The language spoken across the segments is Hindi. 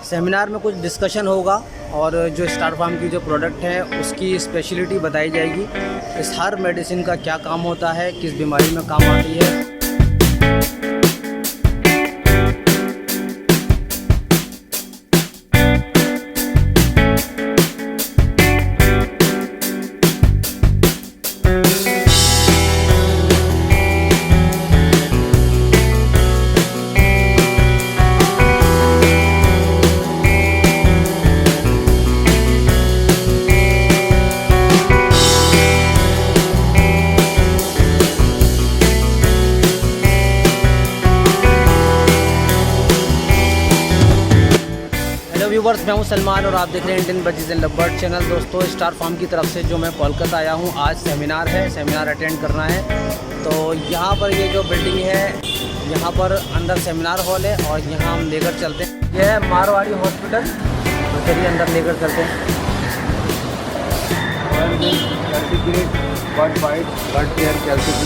सेमिनार में कुछ डिस्कशन होगा और जो स्टार फार्म की जो प्रोडक्ट है उसकी स्पेशलिटी बताई जाएगी। इस हर मेडिसिन का क्या काम होता है, किस बीमारी में काम आती है। व्यूवर्स, मैं हूं सलमान और आप देख रहे हैं Indian birds and lovebird channel. दोस्तों, स्टार फार्म की तरफ से जो मैं कोलकाता आया हूं, आज सेमिनार है, सेमिनार अटेंड करना है। तो यहां पर ये जो बिल्डिंग है, यहां पर अंदर सेमिनार हॉल है और यहां हम लेकर चलते हैं। यह है मारवाड़ी हॉस्पिटल, तो चलिए अंदर लेकर चलते हैं। बर्ड बाइट, बर्ड केयर, कैल्सिक।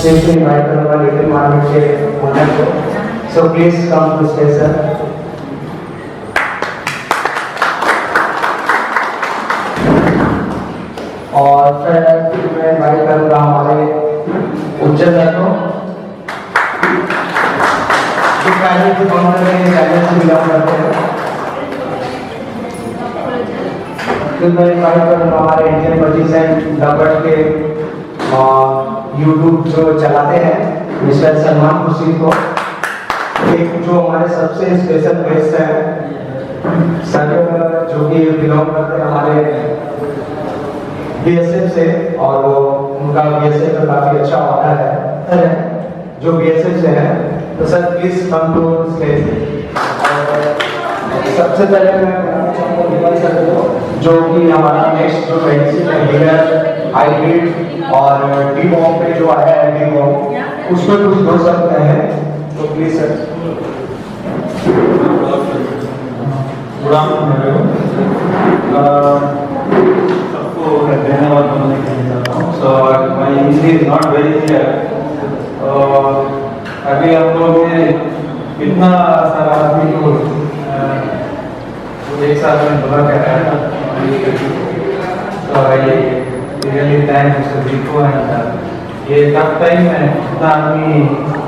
Safely invite our little market के owner को, so please come to stay sir. और फिर मैं invite करूँगा हमारे उच्चतर को, जो पहले के फाउंडर हैं, चैनल से बिलोंग करते हैं। फिर मैं invite करूँगा हमारे इंडियन बर्ड्स एंड लवबर्ड्स के यूट्यूब जो चलाते हैं मिस्टर सलमान खुर्शीद को, एक जो हमारे सबसे स्पेशल गेस्ट है सर, जो कि बिलोंग करते हैं हमारे बीएसएफ से, और वो उनका बीएसएफ में काफ़ी अच्छा ऑर्डर है जो बीएसएफ से है। तो sir please come to stage. सबसे पहले मैं सर जो कि हमारा नेक्स्ट जो मेडिसिन है हीलर हाइब्रिड और डी-बॉम पे जो आया है डी-बॉम, उस पर कुछ बोल सकते हैं, तो प्लीज सर। गुड आफ्टरनून सबको धन्यवाद बोलने के लिए चाहता हूँ। So my English is not very clear. अभी हम लोग ने इतना सारा आदमी को एक साथ में बुला के आया था, तो really thank mister Deepu and ये टफ टाइम में इतना आदमी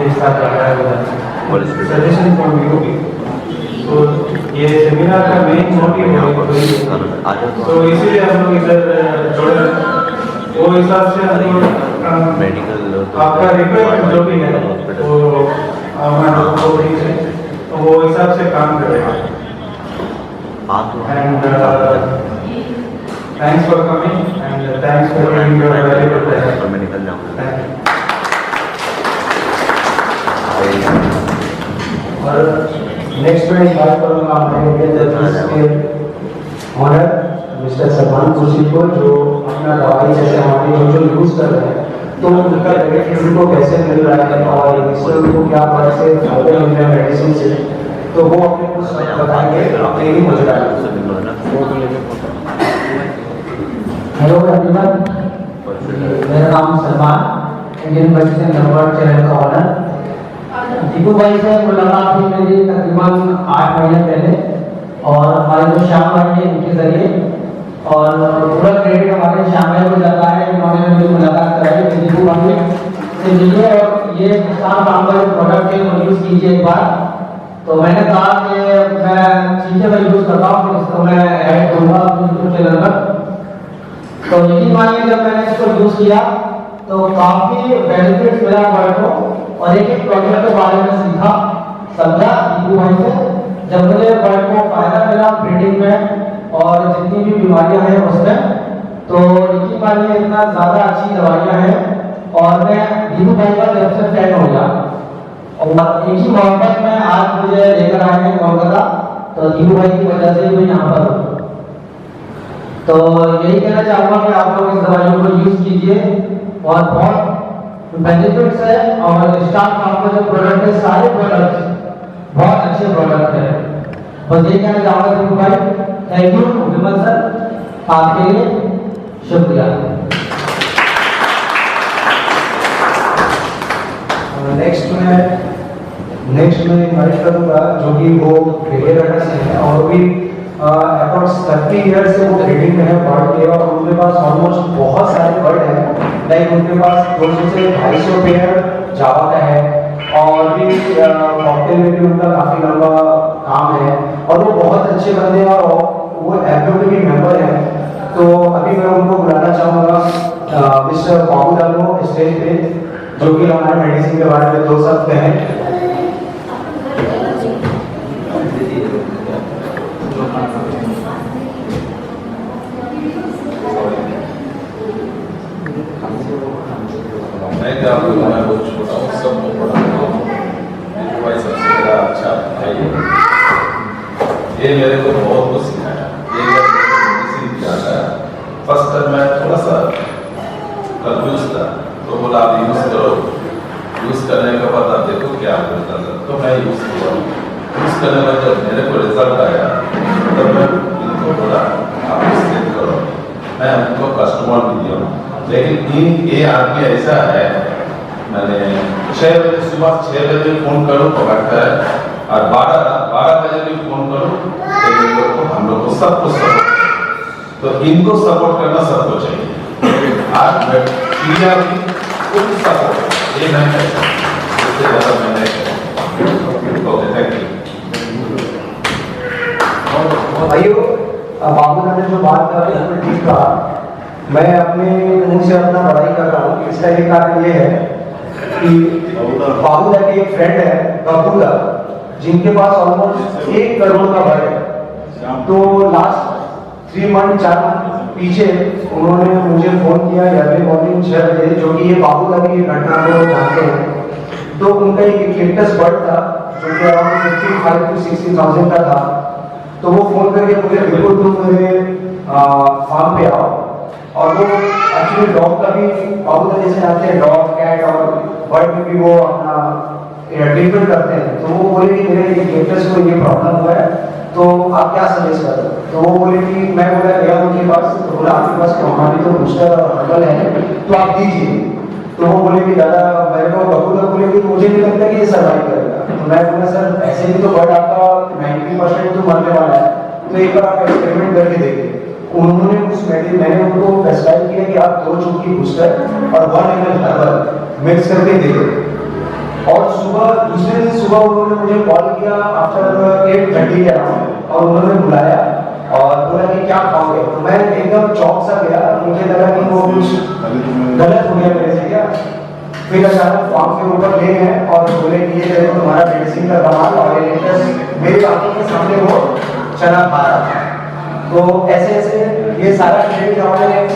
एक साथ आ रहा है सजेशन फ्रॉम यू भी। तो ये सेमिनार का मेन मोटिव है, तो इसीलिए हम लोग इधर जुड़े। वो हिसाब से हम लोग मेडिकल आपका रिक्वायरमेंट जो भी है वो तो वो हिसाब से काम करेगा। And thanks for coming and thanks for giving your valuable time. मैं निकल जाऊँगा। और नेक्स्ट में बात करूँगा हमारे के ऑनर मिस्टर सलमान खुर्शीद को, जो अपना दवाई जैसे हमारी जो यूज़ कर रहे हैं, तो उनका बेनिफिट उनको कैसे मिल रहा है और इससे उनको क्या बात से फायदे मिल रहे हैं मेडिसिन से, तो वो अपने कुछ बताएंगे अपने ही मुझे। हेलो एवरीवन, मेरा नाम Salman, Indian birds and lovebirds channel का ऑनर। दीपू भाई से मुलाकात हुई मेरी तकरीबन 8 महीने पहले, और हमारे जो श्याम भाई हैं इनके जरिए, और पूरा क्रेडिट हमारे श्याम भाई को जाता है, इन्होंने मुझे मुलाकात कराई दीपू भाई से मिलिए और ये स्टार फार्म का जो प्रोडक्ट है वो यूज़ कीजिए एक बार। तो मैंने कहा कि मैं चीज़ें मैं यूज़ करता हूँ, इसको मैं ऐड करूँगा यूट्यूब चैनल पर। तो यकीन मानिए जब मैंने इसको यूज़ किया तो काफ़ी बेनिफिट मिला बर्ड को, और एक एक प्रॉब्लम के बारे में सीखा समझा दीपू भाई से। जब मुझे बर्ड को फायदा मिला ब्रीडिंग में और जितनी भी बीमारियां हैं उसमें, तो यकीन मानिए इतना ज़्यादा अच्छी दवाइयाँ हैं और मैं दीपू भाई का जब से फैन हो गया। और एक ही मोहब्बत में आज मुझे लेकर आए हैं कोलकाता, तो दीपू भाई की वजह से मैं यहाँ पर हूँ। तो यही कहना चाहूँगा कि आप लोग इस दवाइयों को यूज़ कीजिए और बहुत बेनिफिट्स है। और स्टार फार्म का जो प्रोडक्ट है, सारे प्रोडक्ट्स बहुत अच्छे प्रोडक्ट है। बस यही कहना चाहूँगा दीपू भाई, थैंक यू विमल सर, आपके लिए शुक्रिया। नेक्स्ट में इन्वाइट करूँगा जो कि वो क्रिकेटर हैं और भी अप्रॉक्स 30 ईयर से वो ट्रेडिंग में है बर्ड के, और उनके पास ऑलमोस्ट बहुत सारे बर्ड हैं। लाइक उनके पास 200 से 250 पेयर जावा का है, और भी कॉकटेल में भी उनका काफ़ी लंबा काम है, और वो बहुत अच्छे बंदे हैं और वो एग्रो के भी मेंबर हैं। तो अभी मैं उनको बुलाना चाहूँगा मिस्टर बाबूलाल को स्टेज पे, जो कि हमारे मेडिसिन के बारे में 2 शब्द कहें। मैं क्या बोलूँ, मैं बहुत छोटा हूँ, सब बहुत बड़ा हूँ। मेरे भाई सबसे मेरा अच्छा भाई है। ये मेरे को बहुत कुछ सिखाया, ये मेडिसिन दिखाया। फर्स्ट टाइम मैं थोड़ा सा कंफ्यूज था, तो बोला आप यूज़ करो, यूज़ करने के बाद आप देखो क्या होता है। तो मैं यूज़ किया, यूज़ करने के बाद जब मेरे को रिजल्ट आया तब मैं इनको बोला आप इससे करो। मैं उनको कस्टमर भी दिया, लेकिन ये आदमी ऐसा है, मैंने 6 बजे सुबह 6 बजे फ़ोन करूँ पकड़ता है, और 12 बजे भी फ़ोन करूँ तो हम लोग को सब कुछ सपोर्ट, तो इनको सपोर्ट करना सबको चाहिए। आज इंडिया की कुछ सपोर्ट ये नहीं है, इससे ज़्यादा मैं नहीं करूँ। Okay, thank you. भाइयों, बाबूलाल ने जो बात कर रहे हैं ठीक कहा। मैं अपने मुंह से अपना बड़ाई कर रहा हूँ। इसका एक कारण ये है कि बाबूलाल के एक फ्रेंड है बबूला, जिनके पास ऑलमोस्ट 1 करोड़ का बर्ड है। तो लास्ट 3 मंथ 4 मंथ पीछे उन्होंने मुझे फोन किया अर्ली मॉर्निंग 6 बजे, जो कि ये बाबूलाल की घटना को जानते हैं। तो उनका एक लेटेस्ट बर्ड था जो कि अराउंड 55 to 60,000 का था। तो वो फोन करके बोले बिल्कुल तुम मेरे फार्म पे आओ, और वो एक्चुअली डॉग का भी बाबूलाल जैसे जानते हैं, डॉग कैट और बर्ड में भी वो अपना ट्रीटमेंट करते हैं। तो वो बोले कि मेरे लेटेस्ट को ये प्रॉब्लम हुआ है, तो आप क्या सजेस्ट कर रहे हो? तो वो बोले कि मैं बोला गया उनके पास, तो बोला आपके पास हमारी तो बूस्टर और हर्बल है, तो आप दीजिए। तो वो बोले कि दादा, मेरे को बबूलाल बोले कि मुझे नहीं लगता कि ये सर्वाइव करेगा। तो मैं बोला सर ऐसे भी तो बर्ड आपका 90% तो मरने वाला है, तो एक बार आप एक्सपेरिमेंट करके देखिए। उन्होंने मैंने उनको प्रेस्क्राइब किया कि आप 2 चुटकी बूस्टर और 1 ml हर्बल मिक्स करके देखिए। और दूसरे दिन सुबह उन्होंने मुझे कॉल किया आफ्टर 8:30 के अराउंड, और उन्होंने बुलाया और बोला कि क्या खाओगे। तो मैं एकदम चौंक सा गया, मुझे लगा कि वो कुछ गलत हो गया मेरे से क्या। फिर अचानक फार्म के ऊपर ले गए और बोले कि ये देखो तुम्हारा मेडिसिन का कमाल, और ये लेटेस्ट मेरी आंखों के सामने वो चना खा रहा था। तो ऐसे ऐसे ये सारा क्रेडिट हमारे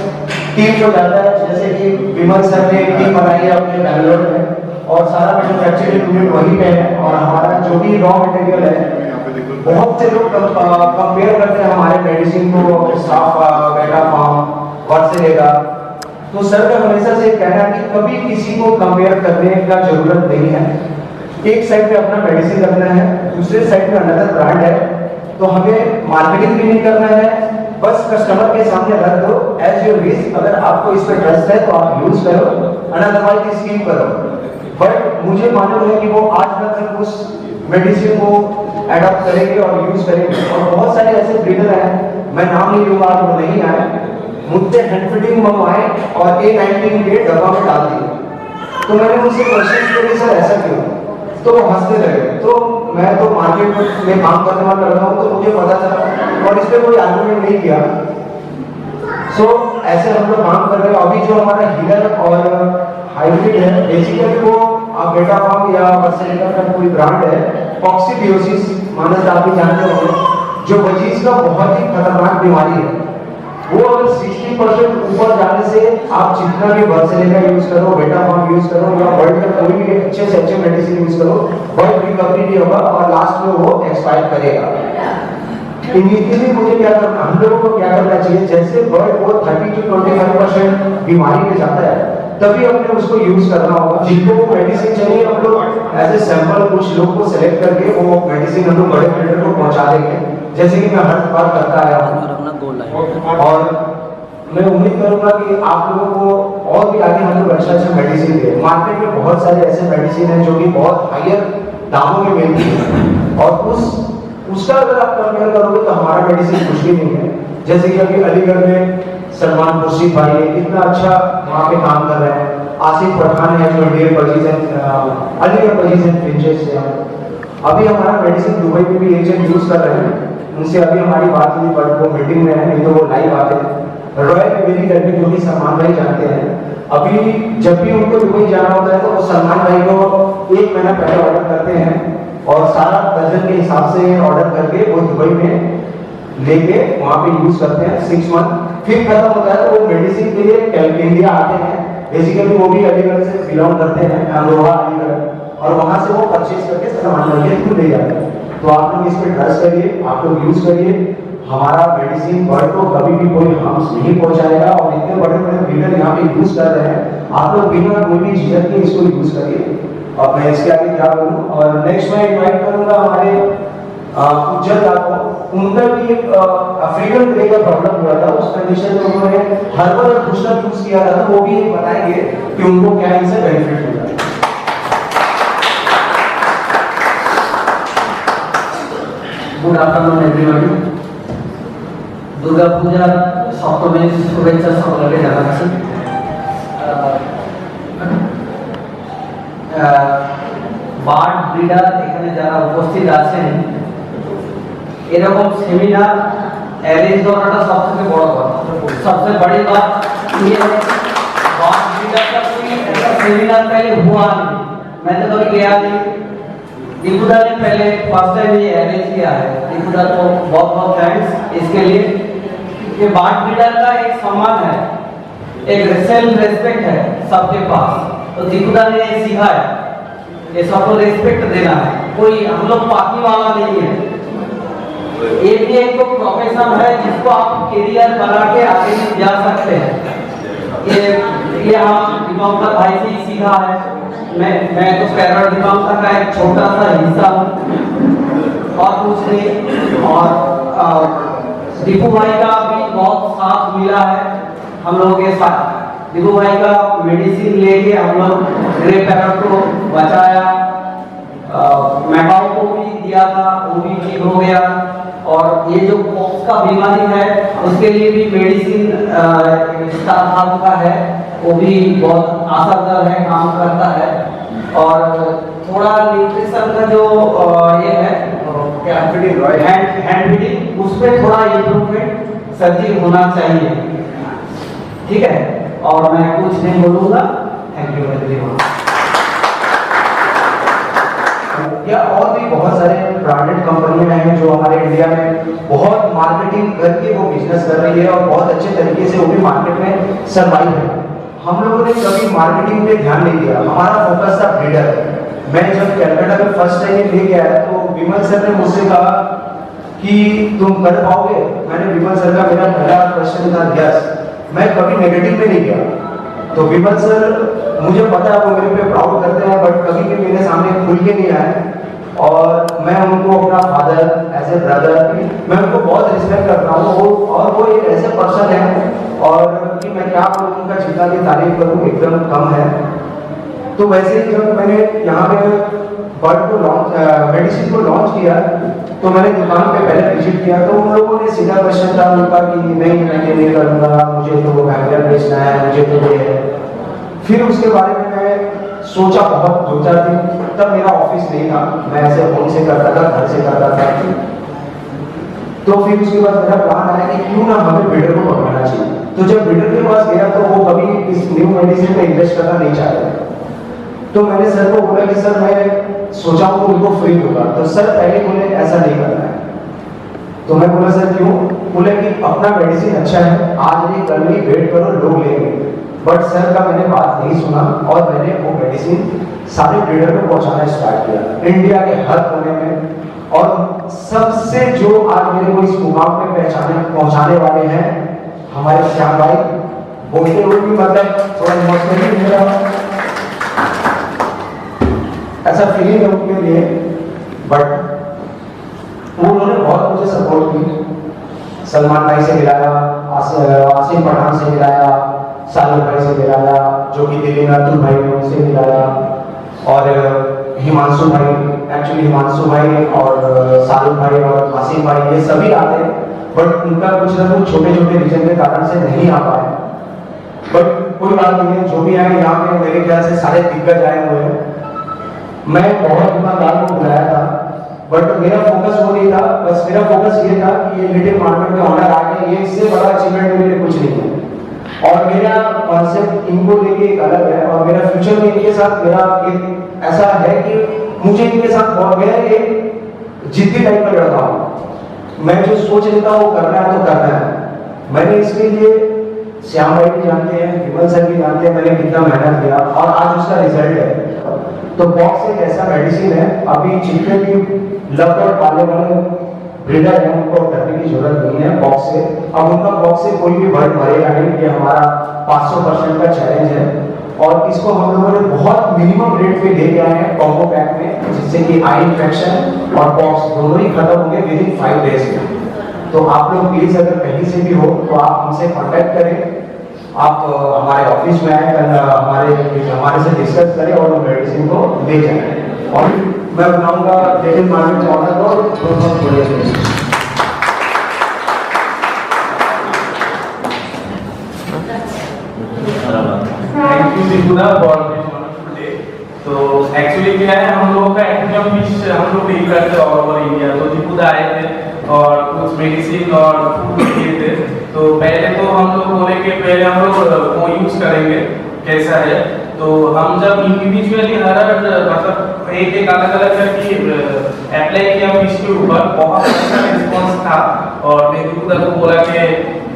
टीम को जाता है, जैसे कि विमल सर ने टीम बनाई है अपने बैंगलोर में, और सारा मैन्युफैक्चरिंग यूनिट वहीं पे है। और हमारा जो भी रॉ मटेरियल है, बहुत से लोग कंपेयर करते हैं हमारे मेडिसिन को स्टाफ बेटा फार्म वर्सेले का। तो सर का हमेशा से कहना है कि कभी किसी को कंपेयर करने का जरूरत नहीं है। एक साइड पे अपना मेडिसिन रखना है, दूसरे साइड पे अनदर ब्रांड है। तो हमें मार्केटिंग भी नहीं करना है, बस कस्टमर के सामने रख दो एज योर विश। अगर आपको इस पर ट्रस्ट है तो आप यूज करो, अनदरवाइज स्किप करो। बट मुझे मालूम है कि वो आज तक उस मेडिसिन को एडॉप्ट करेंगे और यूज करेंगे। और बहुत सारे ऐसे ब्रीडर हैं, मैं नाम नहीं लूंगा, वो नहीं आए, मुझसे हैंड फीडिंग मंगवाए और A19 के डब्बा में डाल दिए। तो मैंने उनसे क्वेश्चन किया कि सर ऐसा क्यों? तो वो हंसने लगे। तो मैं तो मार्केट में काम करने वाला लड़का हूँ, तो मुझे पता था और इस पर कोई आर्गुमेंट नहीं किया। सो ऐसे हम लोग काम कर रहे हैं। अभी जो हमारा हीलर और हाइब्रिड है, बेसिकली वो बेटा फार्म या वर्सेलिका का कोई ब्रांड है, कॉक्सीडियोसिस मानस आप भी जानते होंगे, जो वजीज का बहुत ही खतरनाक बीमारी है। वो अगर 60% ऊपर जाने से आप जितना भी वर्सेलिका यूज करो, बेटा फार्म यूज करो या वर्ल्ड का कोई भी अच्छे से अच्छे मेडिसिन यूज करो, बर्ड रिकवरी नहीं होगा और लास्ट में वो एक्सपायर करेगा। इमीडिएटली मुझे क्या करना, हम लोगों को क्या करना चाहिए, जैसे बर्ड को 30 to 25% बीमारी में जाता है तभी हमने उसको यूज करना होगा। जिनको वो मेडिसिन चाहिए हम लोग एज ए सैंपल कुछ लोग को सेलेक्ट करके वो मेडिसिन हम लोग बड़े बिल्डर को पहुंचा देंगे, जैसे कि मैं हर बार करता आया हूँ। अपना गोल है और मैं उम्मीद करूंगा कि आप लोगों को और भी आगे हम लोग अच्छा मेडिसिन दें। मार्केट में बहुत सारे ऐसे मेडिसिन हैं जो कि बहुत हायर दामों में मिलती है और उसका अगर आप कंपेयर करोगे तो हमारा मेडिसिन कुछ भी नहीं है। जैसे कि अभी अलीगढ़ में सलमान खुर्शीद भाई है, कितना अच्छा वहाँ पे काम कर रहे हैं। आसिफ पठान है जो Indian budgies Aligarh budgies and finches से है। अभी हमारा मेडिसिन दुबई में भी एजेंट यूज कर रहे हैं, उनसे अभी हमारी बात हुई बट वो मीटिंग में है, नहीं तो वो लाइव आते हैं। रॉयल बेबी करके जो भी सलमान भाई जानते हैं, अभी जब भी उनको दुबई जाना होता है तो वो सलमान भाई को 1 महीना पहले ऑर्डर करते हैं और सारा दर्जन के हिसाब से ऑर्डर करके वो दुबई में लेके वहाँ पे यूज करते हैं 6 मंथ, फिर खत्म होता है तो वो मेडिसिन के लिए इंडिया आते हैं। बेसिकली वो भी अलीगढ़ से बिलोंग करते हैं, अमरोहा अलीगढ़, और वहाँ से वो परचेज करके सलमान भाई के थ्रू ले जाते हैं। तो आप लोग इस पर ट्रस्ट करिए, आप लोग यूज करिए। हमारा मेडिसिन बर्ड को कभी भी कोई हार्म नहीं पहुंचाएगा और इतने बड़े बड़े बिल्डर यहाँ पे यूज कर रहे हैं, आप लोग बिना कोई भी झिझक के इसको यूज करिए। और मैं इसके आगे क्या बोलूँ, और नेक्स्ट मैं इन्वाइट करूंगा हमारे उज्जवल को। उनका भी एक फ्रीडम डे का प्रॉब्लम हुआ था, उस कंडीशन में उन्होंने हर्बल और बूस्टर यूज किया था, तो वो भी बताएंगे कि उनको क्या इनसे बेनिफिट मिला। Good afternoon everybody. দুর্গা পূজার সপ্তমীর শুভেচ্ছা সকলকে জানাচ্ছি। বার্ড ব্রিডার এখানে যারা উপস্থিত আছেন, এরকম সেমিনার অ্যারেঞ্জ করাটা সবথেকে বড় কথা। सबसे बड़ी बात ये है, बार्ड ब्रीडर का कोई ऐसा सेमिनार पहले हुआ नहीं, मैं तो कभी गया नहीं। दीपुदा ने पहले फर्स्ट टाइम ये अरेंज किया है, दीपुदा को बहुत बहुत थैंक्स इसके लिए। ये बार्ड ब्रीडर का एक सम्मान है, एक सेल्फ रेस्पेक्ट है सबके पास, तो दीपुदा ने ये सिखाया, ये सबको रेस्पेक्ट देना है। कोई हम लोग पार्टी वाला नहीं है, ये भी एक तो प्रोफेशन है जिसको आप करियर बना के आगे जा सकते हैं। ये हम दीपंकर भाई से ही सीखा है। मैं तो पैरट दीपंकर का एक छोटा सा हिस्सा हूँ और कुछ नहीं। और दीपू भाई का भी बहुत साथ मिला है हम लोगों के साथ। दीपू भाई का मेडिसिन लेके हम लोग ग्रे पैरट को बचाया, मैकाओ को भी दिया था, वो भी ठीक हो गया। और ये जो पॉक्स का बीमारी है उसके लिए भी मेडिसिन स्टार का है, वो भी बहुत असरदार है, काम करता है। और थोड़ा न्यूट्रिशन का जो ये है हैंड फीडिंग, उस पर थोड़ा इम्प्रूवमेंट सर्जी होना चाहिए, ठीक है। और मैं कुछ नहीं बोलूँगा, थैंक यू वेरी मच। या और भी बहुत सारे ब्रांडेड कंपनियां हैं जो हमारे इंडिया में बहुत मार्केटिंग करके वो बिजनेस कर रही है और बहुत अच्छे तरीके से वो भी मार्केट में सर्वाइव है। हम लोगों ने कभी मार्केटिंग पे ध्यान नहीं दिया, हमारा फोकस था ब्रीडर। मैं जब कलकत्ता में फर्स्ट टाइम लेके आया तो विमल सर ने मुझसे कहा कि तुम कर पाओगे। मैंने विमल सर का मेरा पहला क्वेश्चन था यस, मैं कभी नेगेटिव में नहीं गया। तो विमल सर मुझे पता है वो मेरे पे प्राउड करते हैं, बट कभी भी मेरे सामने खुल के नहीं आए। और मैं उनको अपना फादर एज ए ब्रदर, मैं उनको बहुत रिस्पेक्ट करता हूँ। और वो एक ऐसे पर्सन है और कि मैं क्या बोलूँ, उनका जितना भी तारीफ करूँ एकदम कम है। तो वैसे ही जब मैंने यहाँ पे बर्ड को मेडिसिन को लॉन्च किया तो मैंने दुकान पे पहले विजिट किया, तो उन लोगों ने सीधा क्वेश्चन था उनका कि नहीं मैं ये नहीं करूँगा, मुझे तो वो वैक्सीन बेचना है, मुझे तो ये है। फिर उसके बारे में मैं सोचा बहुत, 2-4 दिन तब मेरा ऑफिस नहीं था, मैं ऐसे फोन से करता था, घर से करता था। तो फिर उसके बाद मेरा प्लान आया कि क्यों ना हमें ब्रीडर को पकड़ना चाहिए। तो जब ब्रीडर के पास गया तो वो कभी इस न्यू मेडिसिन में इन्वेस्ट करना नहीं चाहते। तो मैंने सर को बोला कि सर मैं सोचा हूँ उनको फ्री होगा। तो सर पहले बोले ऐसा नहीं करना है। तो मैं बोला सर क्यों? बोले कि अपना मेडिसिन अच्छा है, आज नहीं कल नहीं वेट करो, लोग लेंगे। बट सर का मैंने बात नहीं सुना और मैंने वो मेडिसिन सारे ब्रीडर को पहुंचाना स्टार्ट किया इंडिया के हर कोने में। और सबसे जो आज मेरे को इस मुकाम पे पहुंचाने वाले हैं हमारे श्याम भाई, बोलते हुए भी मतलब थोड़ा इमोशनली मेरा ऐसा फीलिंग है उनके लिए, बट उन्होंने बहुत मुझे सपोर्ट की। सलमान भाई से मिलाया, आसिम पठान से मिलाया, सालिम भाई से मिलाया, जो कि दिल्ली में अतुल भाई ने उनसे मिलाया, और हिमांशु भाई, एक्चुअली हिमांशु भाई और सालिम भाई और आसिम भाई ये सभी आते हैं, बट उनका कुछ ना कुछ छोटे छोटे रीजन के कारण से नहीं आ पाए। बट कोई बात नहीं है, जो भी आए यहाँ पे मेरे ख्याल से सारे दिग्गज आए हुए हैं। मैं बहुत ईमानदार को बुलाया था, बट मेरा फोकस वो नहीं था, बस मेरा फोकस ये था कि ये लिटिल मार्केट में ऑनर आ गए, ये इससे बड़ा अचीवमेंट मेरे लिए कुछ नहीं है। और मेरा कॉन्सेप्ट इनको लेके एक अलग है, और मेरा फ्यूचर में इनके साथ मेरा एक ऐसा है कि मुझे इनके साथ बहुत, मैं एक जिद्दी टाइप का लड़का हूँ। मैं जो सोच लेता हूँ वो करना है तो करना है। मैंने इसके लिए श्याम भाई भी जानते हैं, विमल सर भी जानते हैं मैंने कितना मेहनत किया, और आज उसका रिजल्ट है। तो बॉक्स एक ऐसा मेडिसिन है, अभी जितने भी लवबर्ड पालने वाले ब्रीडर हैं उनको डरने की जरूरत नहीं है बॉक्स से। अब उनका बॉक्स से कोई भी बर्ड मरेगा नहीं, ये हमारा 500% का चैलेंज है। और इसको हम लोगों ने बहुत मिनिमम रेट पे लेके आए हैं कॉम्बो पैक में, जिससे कि आई इन्फेक्शन और बॉक्स दोनों ही खत्म होंगे विद इन 5 डेज में। तो आप लोग प्लीज अगर कहीं से भी हो तो आप हमसे कॉन्टेक्ट करें, आप हमारे ऑफिस में आए, हमारे से डिस्कस करें और मेडिसिन को ले जाएं। और मैं बनाऊंगा लिटिल मार्केट ऑनर को बहुत बढ़िया। Thank you Dipuda for this wonderful day. तो एक्चुअली क्या है, हम लोगों का एक्वेरियम फिश हम लोग डील करते हैं ऑल ओवर इंडिया। तो दीपुदा आए थे और कुछ मेडिसिन और फूड दिए थे। तो पहले तो हम लोग बोले कि पहले हम लोग वो यूज करेंगे कैसा है। तो हम जब इंडिविजुअली हर मतलब एक अलग अलग करके अप्लाई किया फिश के ऊपर, बहुत अच्छा रिस्पॉन्स था और मैं दीपुदा को बोला कि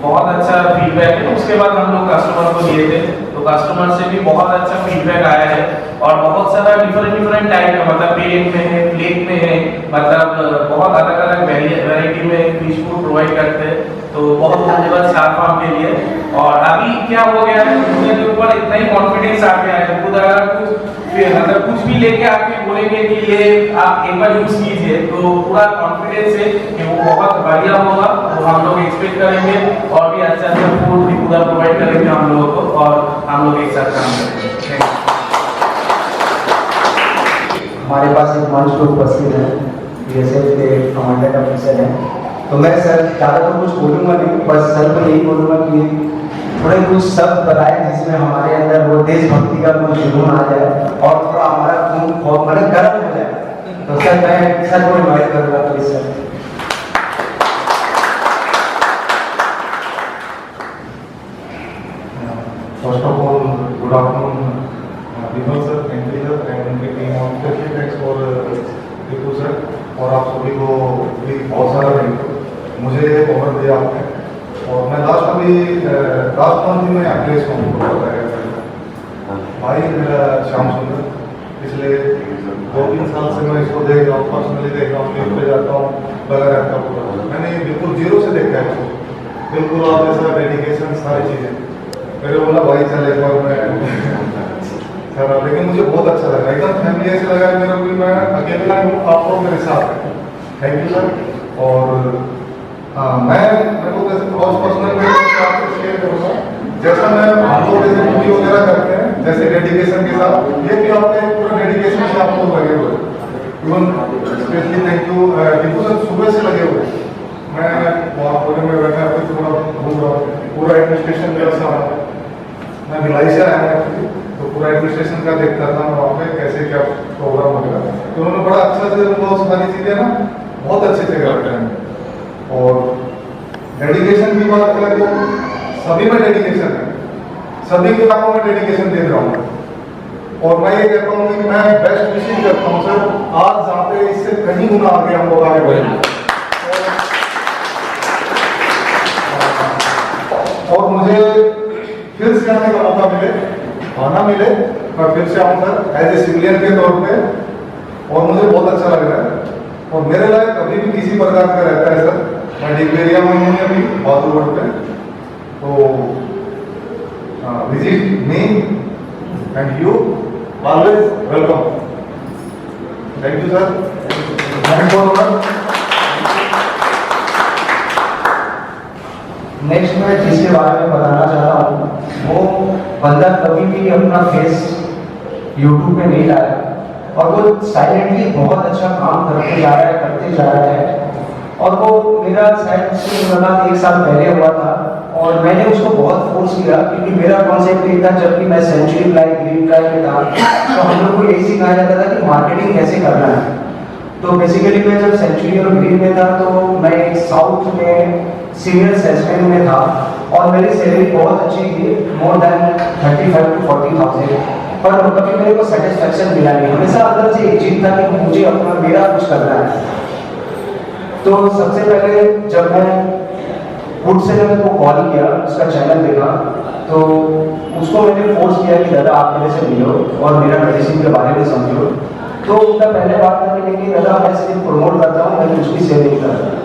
बहुत अच्छा फीडबैक है। उसके बाद हम लोग कस्टमर को दिए थे, तो कस्टमर से भी बहुत अच्छा फीडबैक आया है। और बहुत सारा डिफरेंट टाइप का, मतलब पेन में है, प्लेट में है, मतलब बहुत अलग अलग वैरायटी में फिश फूड प्रोवाइड करते हैं। तो बहुत धन्यवाद स्टार फार्म के लिए। और अभी क्या हो गया है, दुनिया के ऊपर इतना ही कॉन्फिडेंस आ गया है, खुद अगर कुछ भी लेके आपके बोलेंगे कि ये आप एक बार यूज कीजिए, तो पूरा कॉन्फिडेंस है कि वो बहुत बढ़िया होगा। तो हम लोग एक्सपेक्ट करेंगे और भी अच्छा फूड भी पूरा प्रोवाइड करेंगे हम लोगों को, और हम लोग एक साथ काम करेंगे। हमारे पास एक मंच पे उपस्थित है, बीएसएफ के कमांडेंट ऑफिसर हैं। तो मैं सर ज़्यादा तो कुछ बोलूँगा नहीं, बस सर को यही बोलूँगा कि थोड़े कुछ शब्द बताएं जिसमें हमारे अंदर वो देशभक्ति का कुछ जुनून आ जाए और थोड़ा हमारा खून मतलब गर्म हो जाए। तो सर मैं सर को इन्वाइट करूँगा please sir. First of all, good afternoon, Vimal sir, Henry sir, and उनकी टीम और थैंक्स फॉर दीपू सर और आप सभी को भी बहुत सारा थैंक। मुझे ऑफर दिया आपने, और मैं लास्ट मंथ में अखिलेश को बताया भाई मेरा श्याम सुंदर, पिछले 2-3 साल से मैं इसको देख रहा हूँ, पर्सनली देख रहा हूँ, न्यूज पे जाता हूँ, लगा रहता हूँ। मैंने बिल्कुल जीरो से देखा है इसको, बिल्कुल आप जैसा डेडिकेशन सारी चीज़ें। मेरे बोला भाई चल एक बार मैं सर, लेकिन मुझे बहुत अच्छा लगा, एकदम फैमिली ऐसे लगा मेरा कोई मैं अकेला हूँ, आप लोग मेरे साथ हैं। Thank you sir. और मैं को जैसे पर्सनल आपसे शेयर करूँगा, जैसा मैं हम लोग जैसे ड्यूटी वगैरह करते हैं जैसे डेडिकेशन के साथ, ये भी आपने पूरा डेडिकेशन से आप लोग लगे हुए, even specially thank you Deepu sir, सुबह से लगे हुए। मैं वहाँ पूरे में बैठा थोड़ा घूम रहा हूँ, पूरा एडमिनिस्ट्रेशन जैसा मैं भिलाई से आया एक्चुअली, तो पूरा एडमिनिस्ट्रेशन का देखता था मैं वहाँ पे कैसे क्या प्रोग्राम वगैरह, तो उन्होंने बड़ा अच्छा से उनको सारी चीज़ें ना बहुत अच्छे से कर रहे हैं। और डेडिकेशन की बात करें तो सभी में डेडिकेशन है, सभी के कामों में डेडिकेशन दे रहा हूँ। और मैं ये कहता हूँ कि मैं बेस्ट विशिंग करता हूँ सर, आज जहाँ पे इससे कहीं गुना आगे हम लोग आगे बढ़ेंगे। और मुझे फिर से आने का मौका मिले, आना मिले, मैं फिर से आऊँ सर एज ए सिविलियन के तौर पे, और मुझे बहुत अच्छा लग रहा है। और मेरे लायक कभी भी किसी प्रकार का रहता है सर, मैं डिग्लेरिया में हूँ अभी बहुत रोड पे, तो visit me and you always welcome. Thank you sir. Next मैं जिसके बारे में बताना चाहता हूँ वो बंदा कभी भी अपना फेस यूट्यूब पे नहीं लाया और वो साइलेंटली बहुत अच्छा काम करते जा रहा है और वो मेरा शायद उससे मुलाकात 1 साल पहले हुआ था और मैंने उसको बहुत फोर्स किया क्योंकि मेरा कॉन्सेप्ट ये था जब भी मैं सेंचुरी प्लाई ग्रीन प्लाई में था तो हम लोग को यही सिखाया जाता था कि मार्केटिंग कैसे करना है। तो बेसिकली मैं जब सेंचुरी और ग्रीन में था तो मैं साउथ में सीनियर सेल्समैन में था और मेरी सैलरी बहुत अच्छी थी, मोर देन 35 to 40,000, पर कभी मेरे को सेटिस्फेक्शन मिला नहीं। हमेशा अंदर से एक चीज था कि मुझे अपना मेरा कुछ करना है। तो सबसे पहले जब मैं फूड सेलर को कॉल किया, उसका चैनल देखा, तो उसको मैंने फोर्स किया कि दादा आप मेरे से मिलो और मेरा मेडिसिन के बारे में समझो। तो उनका पहले बात था कि दादा मैं सिर्फ प्रमोट करता हूँ, मैं कुछ भी सेल नहीं करता।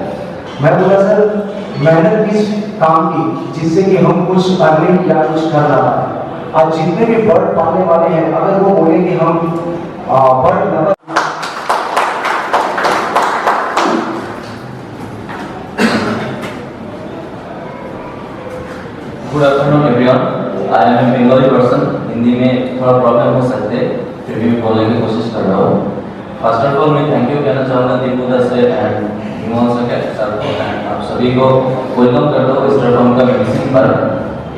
मैं बोला सर मेहनत किस काम की जिससे कि हम कुछ अर्निंग या कुछ कर रहा है। आज जितने भी बर्ड पालने वाले हैं अगर वो बोले कि हम बर्ड number good afternoon everyone, I am a Bengali person. Hindi में थोड़ा प्रॉब्लम हो सकते हैं, फिर भी बोलने की कोशिश कर रहा हूँ। फर्स्ट ऑफ ऑल मैं थैंक यू कहना चाहूँगा दीपुदा से एंड आप सभी को वेलकम करता हूँ स्टार्ट फॉर्म का मेडिसिन पर।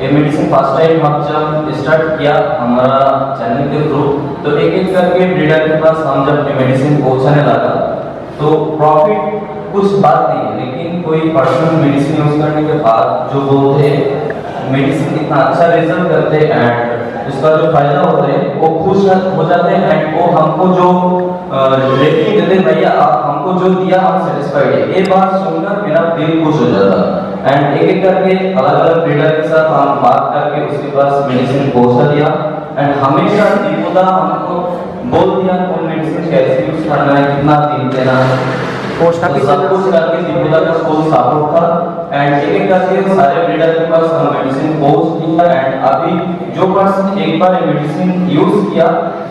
ये मेडिसिन फर्स्ट टाइम हम जब स्टार्ट किया हमारा चैनल के थ्रू, तो एक एक करके ब्रीडर के पास हम जब मेडिसिन पहुँचाने लगा तो प्रॉफिट कुछ बात नहीं है, लेकिन कोई पर्सनल मेडिसिन यूज करने के बाद जो बोलते मेडिसिन इतना अच्छा रिजल्ट करते एंड उसका जो फायदा होता है वो खुश हो जाते हैं एंड वो हमको जो रेटिंग देते भैया आप हमको जो दिया हम सेटिस्फाइड है, ये बात सुनकर मेरा दिल खुश हो जाता। एंड एक एक करके अलग अलग ब्रीडर के साथ हम बात करके उसके पास मेडिसिन पहुंचा दिया एंड हमेशा दीपुदा हमको बोल दिया कौन मेडिसिन कैसे यूज करना है, कितना दिन देना है, तो सब कुछ करके दीपुदा का फुल सपोर्ट था एंड एक एक करके सारे ब्रीडर के पास हम मेडिसिन पहुंच दिया एंड अभी जो पर्सन एक बार मेडिसिन यूज किया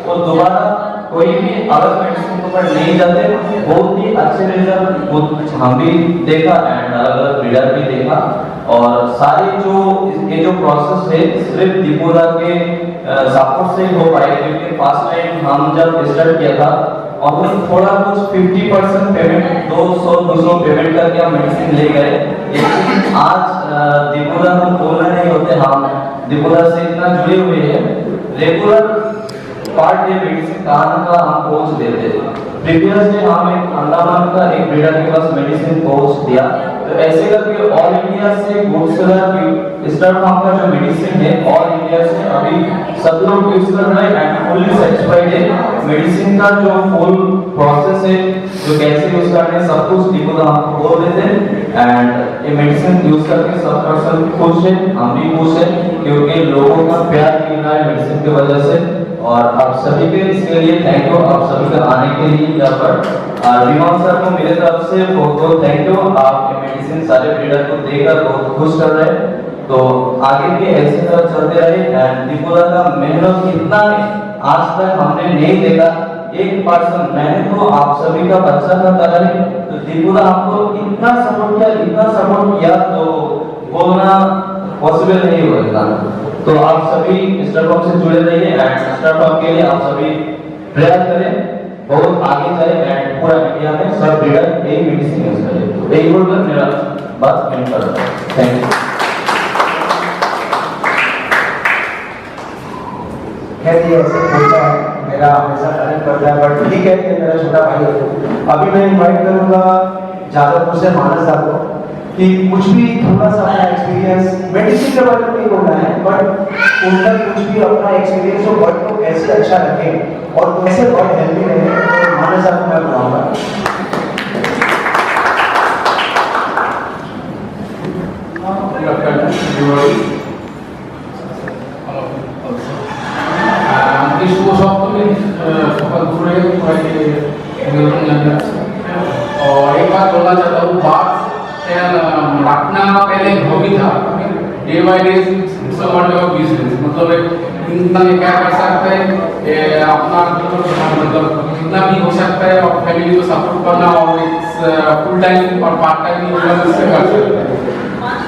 तो दोबारा कोई भी अलग मेडिसिन के ऊपर नहीं जाते, बहुत ही अच्छे रिजल्ट हम भी देखा एंड अलग अलग ब्रीडर भी देखा। और सारी जो ये जो प्रोसेस है सिर्फ दीपुदा के सपोर्ट से हो पाए, क्योंकि फर्स्ट टाइम हम जब स्टार्ट किया था और थोड़ा कुछ 50% पेमेंट 200 पेमेंट करके हम मेडिसिन ले गए, लेकिन आज दीपुदा हम बोलना नहीं होते, हम दीपुदा से इतना जुड़े हुए हैं, रेगुलर पार्ट डे मेडिसिन कहाँ का हम पहुंच देते। प्रीवियस डे हम एक अंडमान का एक ब्रीडर के पास मेडिसिन पहुंच दिया, तो ऐसे करके ऑल इंडिया से गुड सेलर स्टार्ट फॉर्म का जो मेडिसिन है ऑल इंडिया से अभी सब लोग यूज कर रहे हैं एंड फुली सेटिस्फाइड है। मेडिसिन का जो फुल प्रोसेस है जो कैसे यूज करना है सब कुछ दीपुदा हमको बोल देते हैं एंड ये मेडिसिन यूज करके सब पर्सन खुश है, हम भी खुश है क्योंकि लोगों का प्यार मिल रहा है मेडिसिन की वजह से। और आप सभी के इसके लिए थैंक यू, आप सभी का आने के लिए यहाँ पर विमान सर को मेरे तरफ से बहुत बहुत थैंक यू। आप ये मेडिसिन सारे ब्रीडर को देकर बहुत खुश कर रहे हैं, तो आगे भी ऐसे तरह चलते रहे एंड दीपुदा का मेहनत कितना है आज तक हमने नहीं देखा। एक पर्सन मैंने तो आप सभी का बच्चा का तरह है, तो दीपुदा हमको इतना सपोर्ट किया तो बोलना पॉसिबल नहीं होगा। तो आप सभी स्टार फॉर्म से जुड़े रहिए एंड स्टार फॉर्म के लिए आप सभी प्रयास करें, बहुत आगे जाए एंड पूरा इंडिया में सब ब्रीडर एक मेडिसिन यूज करें। तो एक बोलकर मेरा बात एंड कर रहा हूं। Thank you. कहती ऐसे बोलता है, मेरा हमेशा कनेक्ट करता है, बट ठीक है कि मेरा छोटा भाई है। अभी मैं इनवाइट करूंगा जादवपुर से मानस साहब को कि कुछ भी थोड़ा सा अपना एक्सपीरियंस मेडिसिन के बारे में नहीं बोलना है, बट उनका कुछ भी अपना एक्सपीरियंस हो बर्ड को कैसे अच्छा रखें और कैसे बर्ड हेल्दी रहे, तो मानस साहब को मैं बुलाऊंगा। শুভ সপ্তমী সকাল দুপুরে সবাইকে নিমন্ত্রণ জানাচ্ছি। Day by day it's a business, मतलब इतना ये क्या कर सकते हैं अपना मतलब जितना भी हो सकता है और फैमिली को सपोर्ट करना और फुल टाइम और पार्ट टाइम भी इससे कर सकते हैं।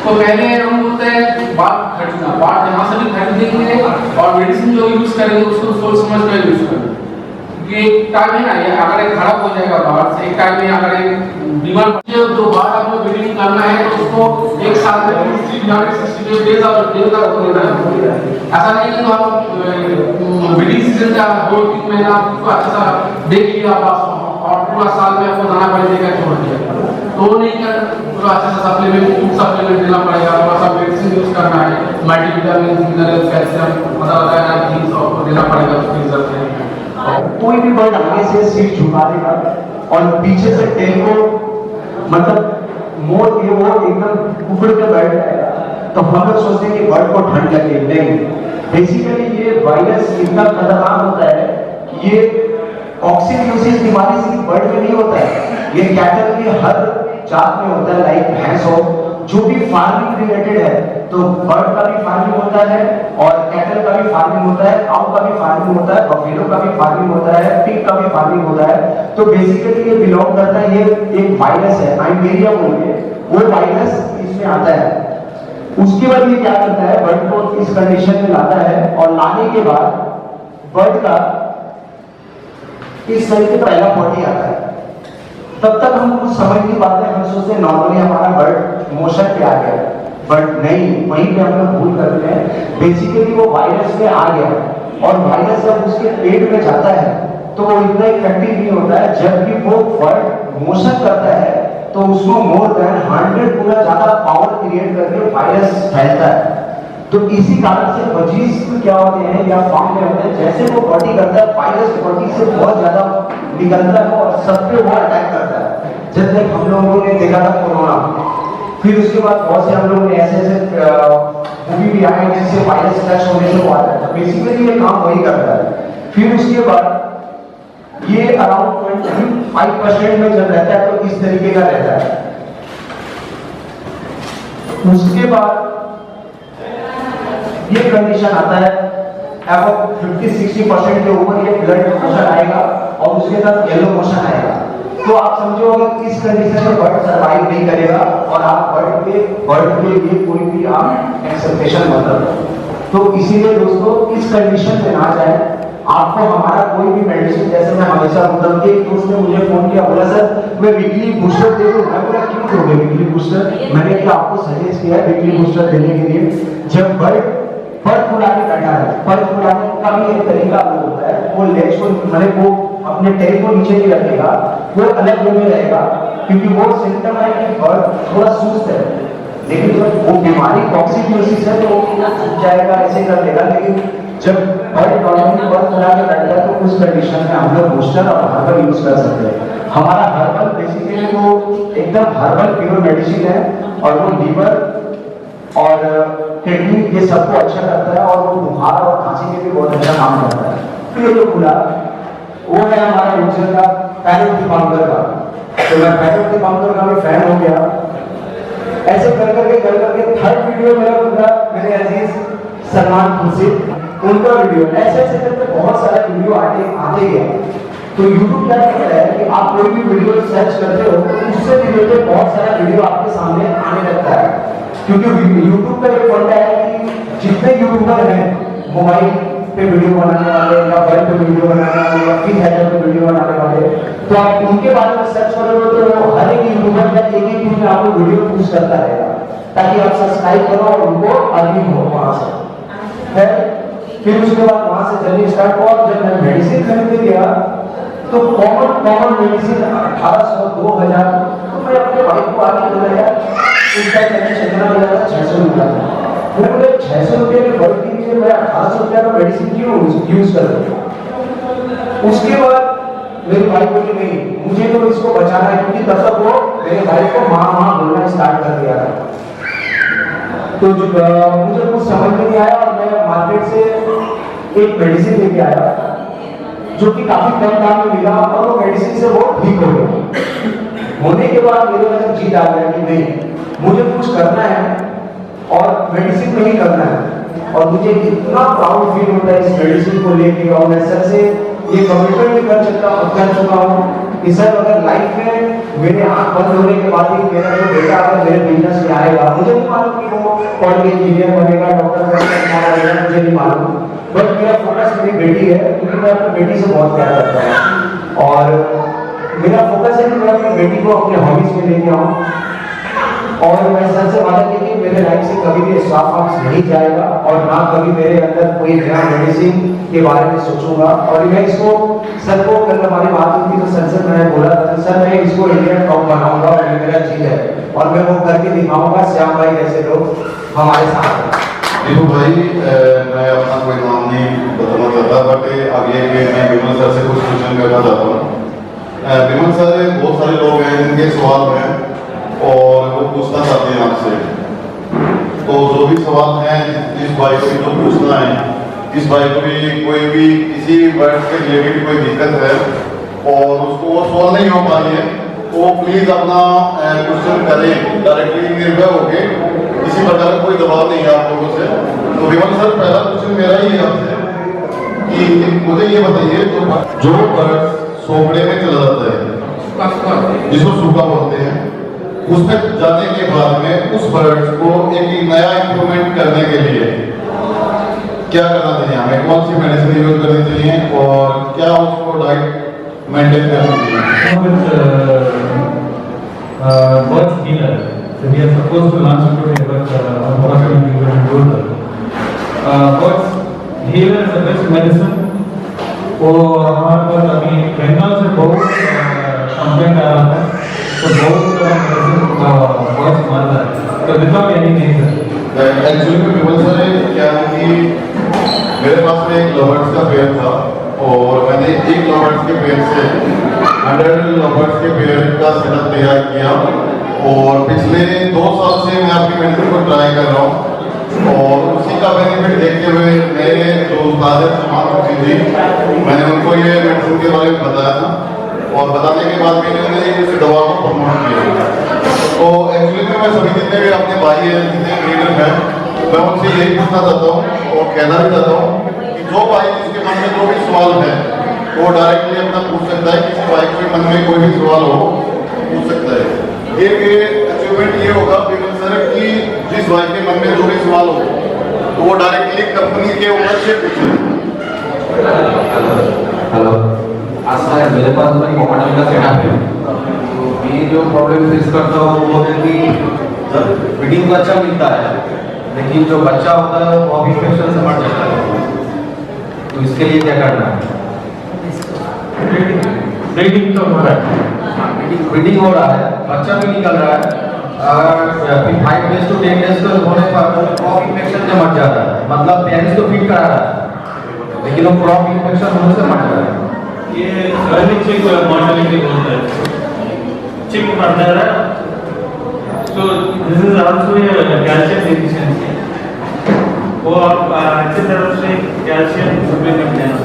तो पहले हम बोलते हैं बात खरीदना, बात जहाँ से भी खरीदेंगे और मेडिसिन जो यूज़ करेंगे उसको सोच समझ कर यूज़ करें, क्योंकि एक टाइम है ना, ये अगर एक खराब हो जाएगा बाहर से, एक टाइम में अगर एक बीमार जो बाहर आपको बिल्डिंग करना है तो उसको एक साल में 360 डेज और डेज का देना है। ऐसा नहीं है तो आप बिल्डिंग सीजन का 2-3 महीना आपको अच्छा सा देख लिया बस और पूरा साल में आपको दाना पानी देकर छोड़ दिया, तो नहीं कर पूरा अच्छा सा सप्लीमेंट देना पड़ेगा, थोड़ा सा मेडिसिन यूज करना है, मल्टीविटामिन मिनरल कैल्शियम मतलब चीज आपको देना पड़ेगा उसके हिसाब से। कोई भी बर्ड आगे से सिर झुका देगा और पीछे से टेल को मतलब मोड़ के वो एकदम उखड़ के बैठ जाएगा, तो हम लोग सोचते हैं कि बर्ड को ठंड लगे, नहीं। बेसिकली ये वायरस इतना खतरनाक होता है कि ये ऑक्सीडियोसिस बीमारी सिर्फ बर्ड में नहीं होता है, ये कैटल के हर जात में होता है, लाइक भैंस हो, जो भी फार्मिंग रिलेटेड है, तो बर्ड का भी फार्मिंग होता है और कैटल का भी फार्मिंग होता है, काऊ का भी फार्मिंग होता है, बफेलो का भी फार्मिंग होता है, पिग का भी फार्मिंग होता है। तो बेसिकली ये बिलोंग करता है, ये एक वायरस है, आइमेरिया बोलते हैं, वो वायरस इसमें आता है। उसके बाद ये क्या करता है, बर्ड को इस कंडीशन में लाता है और लाने के बाद बर्ड का इस तरह से पहला पॉटी आता है। तब तक हम कुछ समझ नहीं पाते, हम सोचते हैं नॉर्मली हमारा बर्ड मोशन पे आ गया, बट नहीं, वहीं पे हम लोग भूल करते हैं। बेसिकली वो वायरस में आ गया और वायरस जब उसके पेट में जाता है तो वो इतना इफेक्टिव नहीं होता है। जब भी वो बर्ड मोशन करता है तो उसको मोर देन 100 गुना ज्यादा पावर क्रिएट करके वायरस फैलता है। तो इसी कारण से बजीज क्या होते हैं या फॉर्म में होते हैं, जैसे वो बॉडी करता है वायरस बॉडी से बहुत ज्यादा निकलता है और सब पे वो अटैक करता है। जैसे हम लोगों ने देखा था कोरोना, फिर उसके बाद बहुत से हम लोगों ने ऐसे मूवी भी आए जिससे वायरस टच होने से हुआ था। बेसिकली ये काम वही करता है। फिर उसके बाद ये अराउंड 25% में जब रहता है तो इस तरीके का रहता है। उसके बाद ये कंडीशन आता है, अब 50-60% के ऊपर ये ब्लड मोशन आएगा और उसके साथ येलो मोशन आएगा। तो आप समझो अगर इस कंडीशन में बर्ड सर्वाइव नहीं करेगा और आप बर्ड के लिए कोई भी आप एक्सेप्टेशन मत रखो। तो इसीलिए दोस्तों इस कंडीशन में ना जाए। आपको हमारा कोई भी मेडिसिन, जैसे मैं हमेशा बोलता हूँ कि एक दोस्त ने मुझे फोन किया, बोला सर मैं वीकली बूस्टर दे दूं। मैं बोला क्यों दोगे वीकली बूस्टर? मैंने क्या आपको सजेस्ट किया है वीकली बूस्टर देने के लिए? जब बर्ड पर फुलाने बैठा है, पर फुलाने का भी एक तरीका वो होता है, वो लेग्स को मतलब वो अपने टेल को नीचे नहीं रखेगा, वो अलग वे में रहेगा, क्योंकि वो सिम्टम है कि बर्ड थोड़ा सुस्त है। लेकिन जब वो बीमारी कॉक्सीडियोसिस है तो वो सूख जाएगा, ऐसे कर देगा। लेकिन जब बर्ड नॉर्मली पर फुला के बैठता है तो उस कंडीशन में हम लोग बूस्टर और हर्बल यूज कर सकते हैं। हमारा हर्बल बेसिकली वो एकदम हर्बल प्योर मेडिसिन है और वो लीवर और किडनी ये सबको अच्छा करता है और वो बुखार और खांसी में भी बहुत अच्छा काम करता है। फिर जो खुला वो है हमारा रूचर का पैरोट डिफांगर का। तो मैं पैरोट डिफांगर का भी फैन हो गया। ऐसे कर करके थर्ड वीडियो मेरा पूरा मेरे अजीज सलमान खुर्शीद उनका वीडियो, ऐसे करके बहुत सारा वीडियो आते गया। तो YouTube क्या करता है कि आप कोई भी वीडियो सर्च करते हो तो उससे रिलेटेड बहुत सारा वीडियो आपके सामने आने लगता है, क्योंकि YouTube का एक फंडा है कि जितने यूट्यूबर हैं मोबाइल पे वीडियो बनाने वाले या वेब पे वीडियो बनाने वाले या फ्री हैंडल पे वीडियो बनाने वाले, तो आप उनके बारे में सर्च करोगे तो हर एक यूट्यूबर या एक दिन में आपको वीडियो पोस्ट करता रहेगा ताकि आप सब्सक्राइब करो और उनको अर्निंग हो वहां से। फिर उसके बाद वहां से जर्नी स्टार्ट हुआ। जब मैं मेडिसिन खरीदने गया तो कॉमन मेडिसिन 1800-2000, तो मैं अपने भाई को आगे बोला यार उसका कितना मिला था? 600 रुपया। मैं बोले 600 रुपये की बर्ड के लिए मैं 1800 रुपया का मेडिसिन क्यों यूज कर रहा हूँ? उसके बाद मेरे भाई बोले नहीं मुझे तो इसको बचाना है, क्योंकि तब तक वो मेरे भाई को माँ बोलना स्टार्ट कर दिया था। तो मुझे कुछ समझ में नहीं आया और मैं मार्केट से एक मेडिसिन लेके आया जो कि काफी कम दाम में मिला और वो मेडिसिन से वो ठीक हो गया। होने के बाद मेरे अंदर जीत आ गया कि नहीं मुझे कुछ करना है और मेडिसिन में ही करना है। और मुझे इतना प्राउड फील होता है इस मेडिसिन को लेके, और मैं सर से ये कमिटमेंट भी कर चुका हूँ कि सर अगर लाइफ में मेरे आँख बंद होने के बाद भी मेरा जो बेटा अगर मेरे बिजनेस में आएगा, मुझे नहीं मालूम कि वो पढ़ के इंजीनियर बनेगा, डॉक्टर बनेगा, मुझे नहीं मालूम, बट मेरा फोकस मेरी बेटी है, क्योंकि मैं अपनी बेटी से बहुत प्यार करता हूँ। और मेरा फोकस है कि मैं अपनी बेटी को अपने हॉबीज में लेके आऊँ, और मैं सर से वादा की कि मेरे लाइफ से कभी भी स्टाफ हाउस नहीं जाएगा, और ना कभी मेरे अंदर कोई नया मेडिसिन के बारे में सोचूंगा। और मैं इसको सर को कल हमारी बात हुई थी तो सर से मैंने बोला था सर मैं इसको इंडियन टॉप बनाऊंगा, और ये मेरा चीज है, और मैं वो करके दिखाऊंगा। श्याम भाई जैसे लोग हमारे साथ हैं। देखो भाई, मैं अपना कोई नाम नहीं बताना चाहता, बट आगे मैं विमल सर से कुछ क्वेश्चन करना चाहता हूँ। विमल सर, बहुत सारे लोग हैं जिनके सवाल हैं और वो पूछना चाहते हैं आपसे, तो जो भी सवाल हैं इस भाई को जो पूछना है, इस भाई को भी कोई भी किसी वर्ड के रिलेटेड कोई दिक्कत है और उसको वो सॉल्व नहीं हो पा रही है, तो वो प्लीज अपना क्वेश्चन करें डायरेक्टली, निर्भय होके, किसी प्रकार का कोई दबाव नहीं है आप लोगों से। तो विमल सर, पहला क्वेश्चन मेरा ही है आपसे कि मुझे ये बताइए, तो जो बर्ड सोपड़े में चला जाता है, जिसको सूखा बोलते हैं, उस तक जाने के बाद में उस बर्ड को एक नया इंप्रूवमेंट करने के लिए क्या करना चाहिए हमें, कौन सी मेडिसिन यूज करनी चाहिए और क्या उसको डाइट मेंटेन करनी चाहिए? Birds healer. So we are supposed to launch today, but unfortunately we couldn't do that. Birds healer is the best medicine. वो हमारे पास अभी बंगाल से बहुत कंप्लेंट आ रहा था, तो बहुत मेडिसिन बर्ड्स मार रहा है, तो विदाउट एनी रीजन। एक्चुअली में विमल सर क्या है कि मेरे पास में एक लवर्स का पेड़ था, और मैंने एक लवर्स के पेड़ से 100 लवर्स के पेड़ का सेटअप तैयार किया, और पिछले 2 साल से मैं आपकी मेडिसिन को ट्राई कर रहा हूँ, और उसी का बेनिफिट देखते हुए मेरे जो उस्ताद समान होती थी, मैंने उनको ये मेडिसिन के बारे में बताया था, और बताने के बाद भी मैंने इस दवा को प्रमोट किया। तो एक्चुअली में मैं सभी जितने भी अपने भाई हैं, जितने लीडर हैं, मैं उनसे यही पूछना चाहता हूँ और कहना भी चाहता हूँ कि जो भाई जिसके मन में जो भी सवाल है वो डायरेक्टली अपना पूछ सकता है, किसी भाई के मन में कोई भी सवाल हो पूछ सकता है। एक अचीवमेंट ये होगा विमल सर कि जिस भाई के मन में जो भी सवाल हो तो वो डायरेक्टली कंपनी के ओनर से पूछे। हेलो, आज सर मेरे पास में मोबाइल का सेटअप है, तो मैं जो प्रॉब्लम फेस करता हूँ वो है कि जब ब्रीडिंग बच्चा मिलता है, लेकिन जो बच्चा होता है वो इन्फेक्शन से मर जाता है, तो इसके लिए क्या करना है? ब्रीडिंग तो हो रहा है, ब्रीडिंग हो रहा है, बच्चा भी निकल रहा है, फिर 5 days to 10 days तक होने पर क्रॉप इन्फेक्शन से मर जाता है, मतलब पेरेंट्स तो फीड करा रहा है, लेकिन वो क्रॉप इन्फेक्शन होने से मर जाता है। ये अर्ली चिक मॉर्टेलिटी बोलते हैं, चिक मर जा रहा है, तो this is also a calcium deficiency. वो आप अच्छी तरह से कैल्शियम सप्लीमेंट लेना।